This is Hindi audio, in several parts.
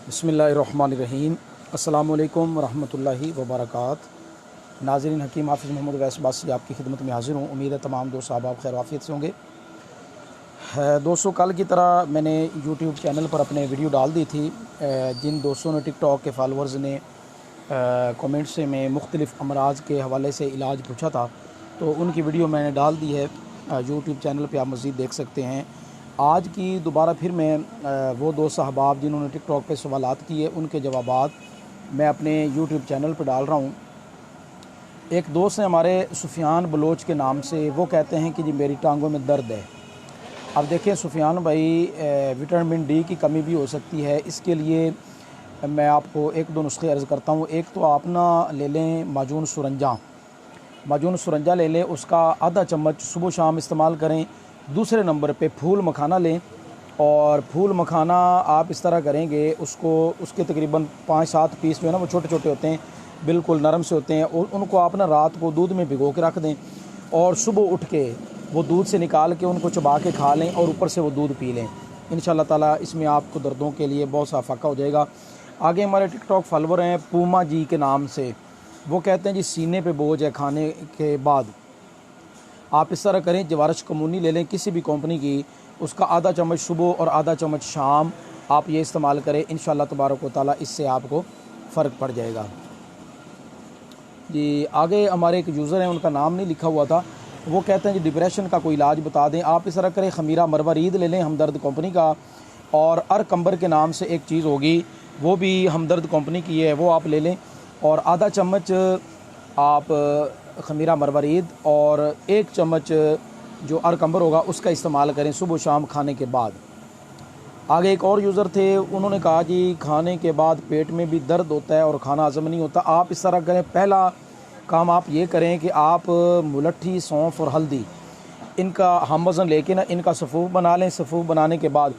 बिस्मिल्लाहिर्रहमानिर्रहीम। अस्सलामु अलैकुम रहमतुल्लाहि व बरकात। नाज़रीन, हकीम हाफ़िज़ मोहम्मद वैस बासी आपकी खिदमत में हाज़िर हूँ। उम्मीद है तमाम दोस्त आप खैर आफियत से होंगे। दोस्तों, कल की तरह मैंने यूट्यूब चैनल पर अपने वीडियो डाल दी थी। जिन दोस्तों ने टिकटॉक के फॉलोअर्स ने कमेंट से में मुख्तलिफ़ अमराज़ के हवाले से इलाज पूछा था, तो उनकी वीडियो मैंने डाल दी है यूट्यूब चैनल पे, आप मज़ीद देख सकते हैं। आज की दोबारा फिर मैं वो दोस्त अहबाब जिन्होंने टिकटॉक पे सवालात किए उनके जवाबात मैं अपने यूट्यूब चैनल पर डाल रहा हूँ। एक दोस्त हैं हमारे सुफियान बलोच के नाम से, वो कहते हैं कि जी मेरी टांगों में दर्द है। अब देखिए सुफियान भाई, विटामिन डी की कमी भी हो सकती है। इसके लिए मैं आपको एक दो नुस्खे अर्ज़ करता हूँ। एक तो आप ना ले लें माजून सुरंजा ले लें, उसका आधा चम्मच सुबह शाम इस्तेमाल करें। दूसरे नंबर पे फूल मखाना लें, और फूल मखाना आप इस तरह करेंगे, उसके तकरीबन 5-7 पीस जो है ना, वो छोटे छोटे होते हैं, बिल्कुल नरम से होते हैं, और उनको आप ना रात को दूध में भिगो के रख दें, और सुबह उठ के वो दूध से निकाल के उनको चबा के खा लें, और ऊपर से वो दूध पी लें। इंशाअल्लाह ताला इसमें आपको दर्दों के लिए बहुत सा फ़ाका हो जाएगा। आगे हमारे टिकटॉक फॉलोवर हैं पूमा जी के नाम से, वो कहते हैं जी सीने पे बोझ है खाने के बाद। आप इस तरह करें, जवारश कमूनी ले लें किसी भी कंपनी की, उसका आधा चम्मच सुबह और आधा चम्मच शाम आप ये इस्तेमाल करें। इंशाअल्लाह तबारक व तआला इससे आपको फ़र्क पड़ जाएगा जी। आगे हमारे एक यूज़र हैं, उनका नाम नहीं लिखा हुआ था, वो कहते हैं जी डिप्रेशन का कोई इलाज बता दें। आप इस तरह करें, खमीरा मरवरीद ले लें हमदर्द कंपनी का, और अरकंबर के नाम से एक चीज़ होगी, वो भी हमदर्द कंपनी की है, वो आप ले लें, और आधा चम्मच आप खमीरा मरवरीद और 1 चम्मच जो अरकंबर होगा उसका इस्तेमाल करें सुबह शाम खाने के बाद। आगे एक और यूज़र थे, उन्होंने कहा जी खाने के बाद पेट में भी दर्द होता है और खाना हज़म नहीं होता। आप इस तरह करें, पहला काम आप ये करें कि आप मुलट्ठी, सौंफ और हल्दी, इनका हम वज़न लेके ना इनका सफ़ूफ बना लें। सफ़ूफ बनाने के बाद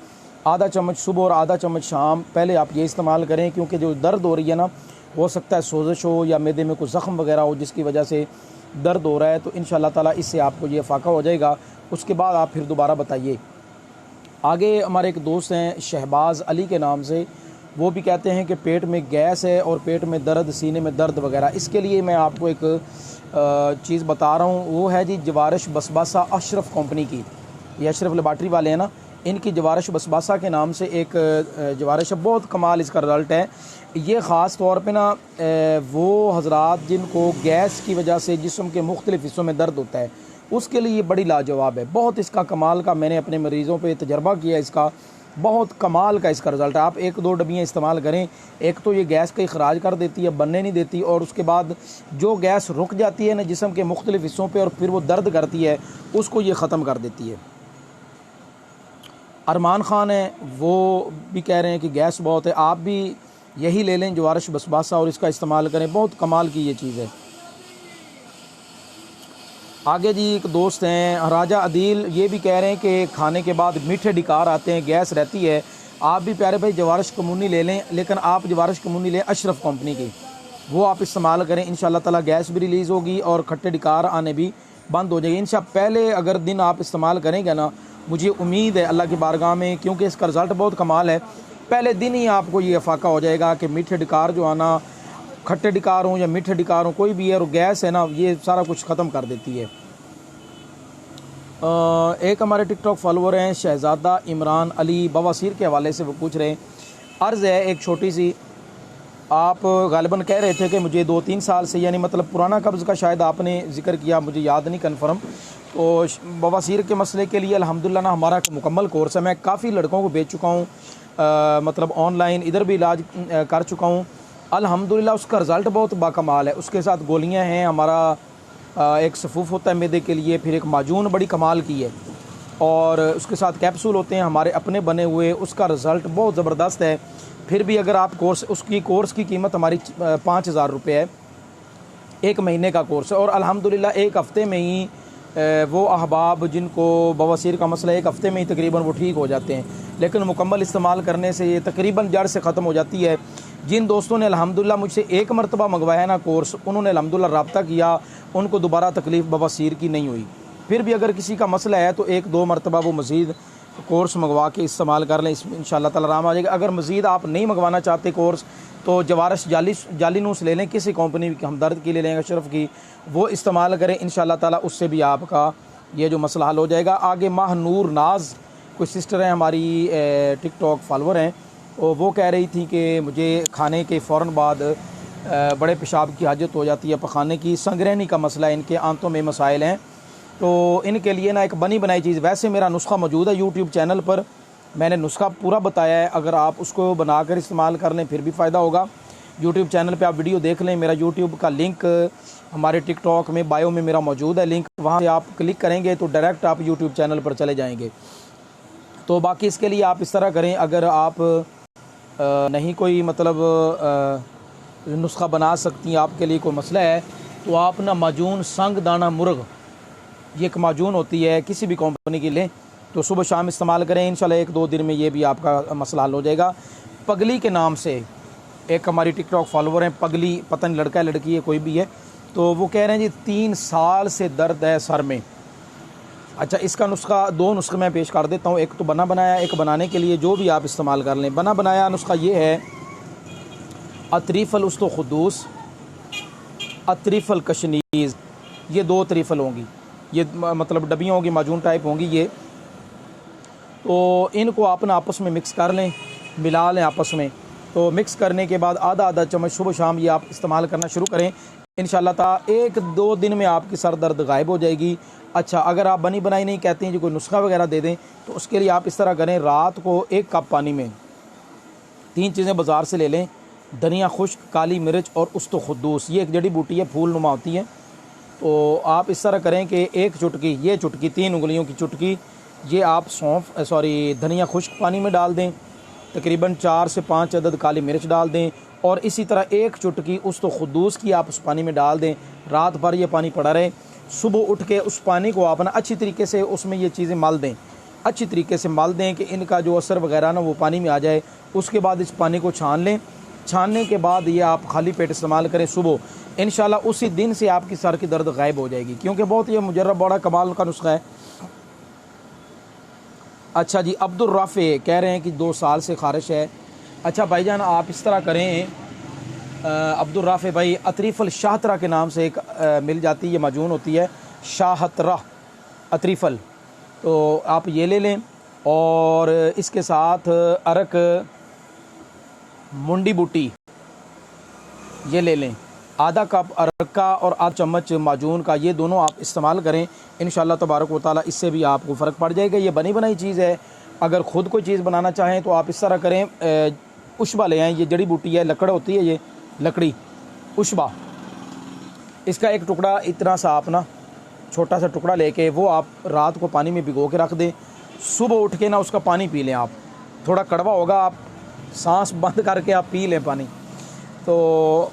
आधा चम्मच सुबह और आधा चम्मच शाम पहले आप ये इस्तेमाल करें, क्योंकि जो दर्द हो रही है ना, हो सकता है सोजिश हो या मैदे में कुछ ज़ख़म वगैरह हो जिसकी वजह से दर्द हो रहा है, तो इंशाअल्लाह ताला इससे आपको ये फ़ाका हो जाएगा। उसके बाद आप फिर दोबारा बताइए। आगे हमारे एक दोस्त हैं शहबाज़ अली के नाम से, वो भी कहते हैं कि पेट में गैस है और पेट में दर्द, सीने में दर्द वगैरह। इसके लिए मैं आपको एक चीज़ बता रहा हूँ, वो है जी जवारश बसबासा अशरफ कंपनी की। ये अशरफ लेबार्ट्री वाले हैं ना, इनकी जवारश बसबासा के नाम से एक जवारश है, बहुत कमाल इसका रिज़ल्ट है। ये ख़ास तौर पे ना वो हज़रात जिनको गैस की वजह से जिस्म के मुख्तलिफ़ हिस्सों में दर्द होता है, उसके लिए ये बड़ी लाजवाब है। बहुत इसका कमाल का मैंने अपने मरीज़ों पे तजर्बा किया, इसका बहुत कमाल का इसका रिज़ल्ट है। आप 1-2 डब्बियाँ इस्तेमाल करें। एक तो ये गैस का इखराज कर देती है, बनने नहीं देती, और उसके बाद जो गैस रुक जाती है ना जिस्म के मुख्तलिफ़ हिस्सों पर और फिर वो दर्द करती है, उसको ये ख़त्म कर देती है। अरमान ख़ान है, वो भी कह रहे हैं कि गैस बहुत है, आप भी यही ले लें जवारश बसबासा और इसका इस्तेमाल करें, बहुत कमाल की ये चीज़ है। आगे जी एक दोस्त हैं राजा अदील, ये भी कह रहे हैं कि खाने के बाद मीठे डिकार आते हैं, गैस रहती है। आप भी प्यारे भाई जवारश कमूनी ले लें, लेकिन आप जवारश कमूनी लें अशरफ कंपनी की, वो आप इस्तेमाल करें। इंशाअल्लाह ताला गैस भी रिलीज़ होगी और खट्टे डिकार आने भी बंद हो जाएगी इंशाअल्लाह। पहले अगर दिन आप इस्तेमाल करेंगे ना, मुझे उम्मीद है अल्लाह की बारगाह में, क्योंकि इसका रिज़ल्ट बहुत कमाल है, पहले दिन ही आपको ये फ़ाका हो जाएगा कि मीठे डिकार जो आना, खट्टे डिकार हों या मीठे डिकार हों, कोई भी है, और गैस है ना, ये सारा कुछ ख़त्म कर देती है। एक हमारे टिकटॉक फॉलोवर हैं शहज़ादा इमरान अली, बवासीर के हवाले से वो पूछ रहे हैं। अर्ज़ है एक छोटी सी, आप गालिबन कह रहे थे कि मुझे 2-3 साल से, यानी मतलब पुराना कब्ज़ का शायद आपने ज़िक्र किया, मुझे याद नहीं कन्फर्म। तो बवासीर के मसले के लिए अल्हम्दुलिल्लाह ना हमारा मुकम्मल कोर्स है, मैं काफ़ी लड़कों को भेज चुका हूँ, मतलब ऑनलाइन इधर भी इलाज कर चुका हूँ अल्हम्दुलिल्लाह। उसका रिज़ल्ट बहुत बाकमाल है। उसके साथ गोलियाँ हैं, हमारा एक सफ़ूफ़ होता है मैदे के लिए, फिर एक माजून बड़ी कमाल की है, और उसके साथ कैप्सूल होते हैं हमारे अपने बने हुए, उसका रिज़ल्ट बहुत ज़बरदस्त है। फिर भी अगर आप कोर्स की कीमत हमारी 5,000 रुपये है, 1 महीने का कोर्स है, और अल्हम्दुलिल्लाह 1 हफ़्ते में ही वो अहबाब जिनको बवासीर का मसला 1 हफ़्ते में ही तकरीबन वो ठीक हो जाते हैं। लेकिन मुकम्मल इस्तेमाल करने से ये तकरीबन जड़ से ख़त्म हो जाती है। जिन दोस्तों ने अल्हम्दुलिल्लाह मुझसे 1 मरतबा मंगवाया है ना कोर्स, उन्होंने अल्हम्दुलिल्लाह रब्ता किया, उनको दोबारा तकलीफ़ बवासीर की नहीं हुई। फिर भी अगर किसी का मसला है तो 1-2 मरतबा वो मज़ीद कोर्स मंगवा के इस्तेमाल कर लें, इसमें इंशाल्लाह ताला आराम आ जाएगा। अगर मज़ीद आप नहीं मंगवाना चाहते कोर्स तो जवारश जालीनूस ले लें, किसी कंपनी की, हमदर्द की ले लें, अशरफ की, वो इस्तेमाल करें, इंशाल्लाह ताला उससे भी आपका ये जो मसला हल हो जाएगा। आगे माहनूर नाज कोई सिस्टर हैं हमारी, टिकटॉक फॉलोअर हैं, और वो कह रही थी कि मुझे खाने के फ़ौरन बाद बड़े पेशाब की हाजत हो जाती है, पखाने की, संगरहनी का मसला है, इनके आंतों में मसाइल हैं, तो इनके लिए ना एक बनी बनाई चीज़, वैसे मेरा नुस्खा मौजूद है यूट्यूब चैनल पर, मैंने नुस्खा पूरा बताया है, अगर आप उसको बनाकर इस्तेमाल कर लें फिर भी फ़ायदा होगा। यूट्यूब चैनल पे आप वीडियो देख लें, मेरा यूट्यूब का लिंक हमारे टिकटॉक में बायो में मेरा मौजूद है लिंक, वहाँ से आप क्लिक करेंगे तो डायरेक्ट आप यूट्यूब चैनल पर चले जाएंगे। तो बाकी इसके लिए आप इस तरह करें, अगर आप नहीं कोई मतलब नुस्खा बना सकती हैं, आपके लिए कोई मसला है, तो आप ना माजून संग दाना मुर्ग, ये एक माजून होती है किसी भी कंपनी की लें, तो सुबह शाम इस्तेमाल करें, इंशाल्लाह 1-2 दिन में ये भी आपका मसला हल हो जाएगा। पगली के नाम से एक हमारी टिकटॉक फॉलोवर हैं, पगली, पता नहीं लड़का है लड़की है कोई भी है, तो वो कह रहे हैं जी 3 साल से दर्द है सर में। अच्छा, इसका नुस्खा 2 नुस्खे मैं पेश कर देता हूँ, एक तो बना बनाया, एक बनाने के लिए जो भी आप इस्तेमाल कर लें। बना बनाया नुस्खा ये है, अतरीफ़ल उस्तो खुदूस, अतरीफ़ल कशनीज़, ये 2 तरीफ़ल होंगी, ये मतलब डबियाँ होंगी, माजून टाइप होंगी ये, तो इनको आप ना आपस में मिक्स कर लें, मिला लें आपस में। तो मिक्स करने के बाद आधा चम्मच सुबह शाम ये आप इस्तेमाल करना शुरू करें, इंशाल्लाह ताला 1-2 दिन में आपकी सर दर्द गायब हो जाएगी। अच्छा, अगर आप बनी बनाई नहीं कहते हैं जो कोई नुस्खा वगैरह दे दें, तो उसके लिए आप इस तरह करें, रात को 1 कप पानी में 3 चीज़ें बाज़ार से ले लें, धनिया खुश्क, काली मिर्च और उस्तो खुदूस, ये एक जड़ी बूटी है, फूल नुमा होती है। तो आप इस तरह करें कि 1 चुटकी, ये चुटकी 3 उंगलियों की चुटकी, ये आप धनिया खुश्क पानी में डाल दें, तकरीबन 4 से 5 अदद काली मिर्च डाल दें, और इसी तरह 1 चुटकी उस्तो खुदूस की आप उस पानी में डाल दें, रात भर ये पानी पड़ा रहे। सुबह उठ के उस पानी को आप ना अच्छी तरीके से उसमें ये चीज़ें मल दें, अच्छी तरीके से मल दें कि इनका जो असर वगैरह ना वो पानी में आ जाए। उसके बाद इस पानी को छान लें, छानने के बाद ये आप खाली पेट इस्तेमाल करें सुबह, इंशाल्लाह उसी दिन से आपकी सर की दर्द गायब हो जाएगी, क्योंकि बहुत ये मुजर्रब बड़ा कमाल का नुस्खा है। अच्छा जी, अब्दुल राफ़े कह रहे हैं कि 2 साल से ख़ारिश है। अच्छा भाईजान, आप इस तरह करें, अब्दुल राफ़े भाई, अतरीफ़ल शाहतरा के नाम से एक मिल जाती है, ये माजून होती है, शाहतरा अतरीफ़ल, तो आप ये ले लें, और इसके साथ अरक मुंडी बूटी ये ले लें, आधा कप अरक का और आधा चम्मच माजून का, ये दोनों आप इस्तेमाल करें, इंशाल्लाह तबारक व तआला इससे भी आपको फ़र्क पड़ जाएगा। ये बनी बनाई चीज़ है, अगर ख़ुद कोई चीज़ बनाना चाहें तो आप इस तरह करें, उशबा ले आएँ, ये जड़ी बूटी है, लकड़ होती है, ये लकड़ी उशबा, इसका एक टुकड़ा इतना सा आप ना छोटा सा टुकड़ा लेके वो आप रात को पानी में भिगो के रख दें, सुबह उठ के ना उसका पानी पी लें आप, थोड़ा कड़वा होगा, आप सांस बंद करके आप पी लें पानी, तो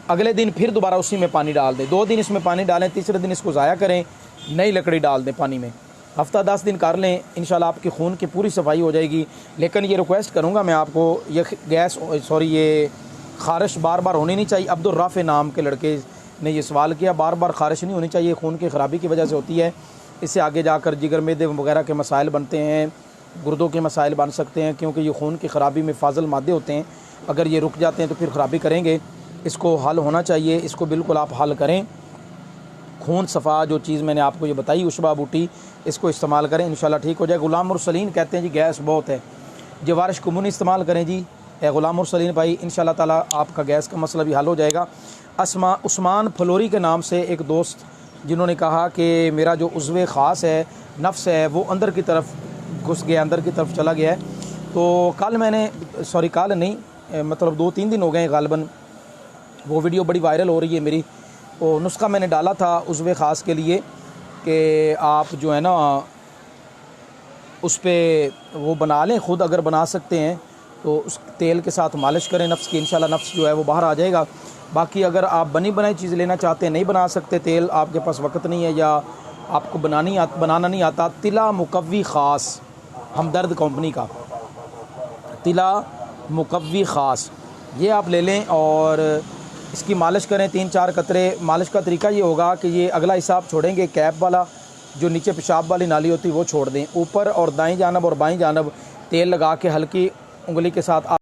अगले दिन फिर दोबारा उसी में पानी डाल दें, 2 दिन इसमें पानी डालें, तीसरे दिन इसको ज़ाया करें, नई लकड़ी डाल दें पानी में, हफ्ता 10 दिन कर लें, इंशाल्लाह आपके खून की पूरी सफाई हो जाएगी। लेकिन ये रिक्वेस्ट करूँगा मैं आपको, ये ख़ारिश बार बार होनी नहीं चाहिए। अब्दुल राफ़े नाम के लड़के ने ये सवाल किया, बार बार ख़ारिश नहीं होनी चाहिए, खून की ख़राबी की वजह से होती है, इससे आगे जाकर जिगर मैदे वगैरह के मसाइल बनते हैं, गुर्दों के मसाइल बन सकते हैं, क्योंकि ये खून की ख़राबी में फाजल मादे होते हैं, अगर ये रुक जाते हैं तो फिर ख़राबी करेंगे। इसको हल होना चाहिए, इसको बिल्कुल आप हल करें, खून सफ़ा जो चीज़ मैंने आपको ये बताई उशबा बूटी, इसको इस्तेमाल करें, इंशाल्लाह ठीक हो जाए। ग़ुलाम मुरसलीन कहते हैं जी गैस बहुत है, जवारिश कुमुनी इस्तेमाल करें जी, ग़ुलाम मुरसलीन भाई, इंशाल्लाह ताला आपका गैस का मसला भी हल हो जाएगा। उस्मान फलोरी के नाम से एक दोस्त जिन्होंने कहा कि मेरा जो उज़्वे ख़ास है, नफ्स है, वो अंदर की तरफ घुस गया, अंदर की तरफ चला गया है, तो कल मतलब 2-3 दिन हो गए ग़ालिबन, वो वीडियो बड़ी वायरल हो रही है मेरी, वो नुस्खा मैंने डाला था उज़्वे ख़ास के लिए कि आप जो है ना उस पर वो बना लें, ख़ुद अगर बना सकते हैं तो उस तेल के साथ मालिश करें नफ्स की, इंशाल्लाह नफ्स जो है वो बाहर आ जाएगा। बाकी अगर आप बनी बनाई चीज़ लेना चाहते हैं, नहीं बना सकते, तेल आपके पास वक्त नहीं है या आपको बनाना नहीं आता, तिला मुकव्वी ख़ास हमदर्द कंपनी का तिला मुकव्वी ख़ास, ये आप ले लें और इसकी मालिश करें 3-4 कतरे। मालिश का तरीका ये होगा कि ये अगला हिस्सा आप छोड़ेंगे कैप वाला, जो नीचे पेशाब वाली नाली होती है वो छोड़ दें। ऊपर और दाईं जानब और बाईं जानब तेल लगा के हल्की उंगली के साथ